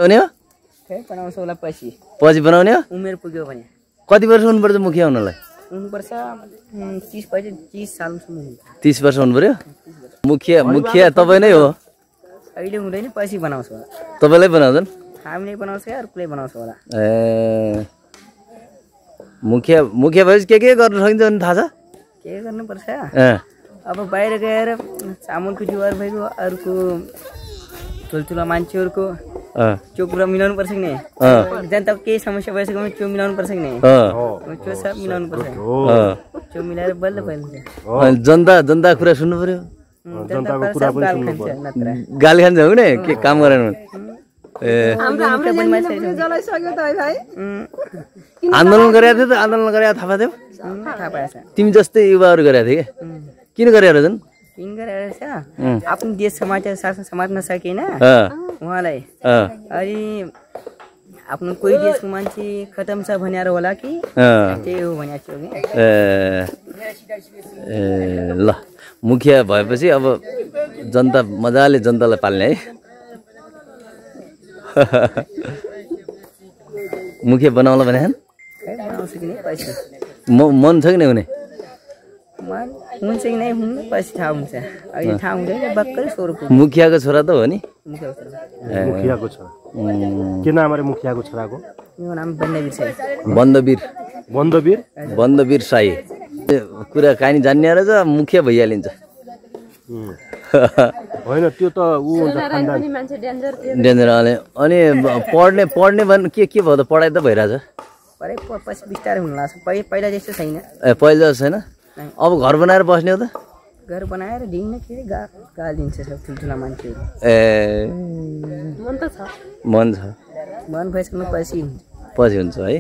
बनाउने हो बनाउँछ होला पछि बनाउने हो उमेर पुग्यो भने कति वर्ष हुनुपर्छ मुखिया हुनलाई हुनुपर्छ 30 सालसम्म 30 वर्ष हुनु पर्यो मुखिया तपाईँ नै हो अहिले हुँदैन पछि बनाउँछ होला तपाईँलाई बनाउँछन् हामीले बनाउँछ अर्कोले बनाउँछ होला ए मुखिया भएपछि के गर्नु सकिन्छ भने थाहा छ के गर्नुपर्छ अब बाहिर गएर चामलको जुवार भएको अर्को ठुल्ठुला मान्छेहरूको त्यो कुरा मिलाउनु पर्छ कि नै जनताको केही समस्या भइसक्यो भने त्यो मिलाउनु पर्छ कि नै त्यो सब मिलाउनु पर्छ त्यो मिलाएर बल्ल जनता कुरा सुन्नु पर्यो जनताको कुरा पनि सुन्नु पर्यो गाली खान्छ हो नि के काम गरेन आन्दोलन गरेको थियो त आन्दोलन गरेको थाहा थियो तिमी जस्तै युवाहरू गरेको थियो किन गरेर झन् किन गरेर आफ्नो देश शासन समात्न सकेन उहाँलाई अनि आफ्नो कोही देशको मान्छे खतम छ भनेर होला कि त्यही हो भनेको थियो ए ल मुखिया भएपछि अब जनता मजाले जनतालाई पाल्ने है मुखिया बनाउला भने मन छ कि नै हुने हुन्छ कि नै हुनु पछि थाहा हुन्छ अहिले थाहा हुँदैन भर्खरै स्वरूप मुखियाको छोरा त हो नि मुखियाको छोरा के नाम अरे मुखियाको छोराको यो नाम बन्दवीर साई बन्दवीर साई कुरा कहानी जान्ने रहेछ मुखिया भइहालिन्छ होइन त्यो त ऊ हुन्छ खानदान डेन्जर अनि पढ्ने भन् के भयो त पढाइ त भइरहेछ पछि बिस्तारै हुन लाग्छ पहिला जस्तो छैन पहिला जस्तो छैन अब घर बनाएर बस्ने हो त घर बनाएर दिन्न के गाल दिन्छ सब ठुल्ठुला मान्छेहरू मन भइसक्नु पछि हुन्छ है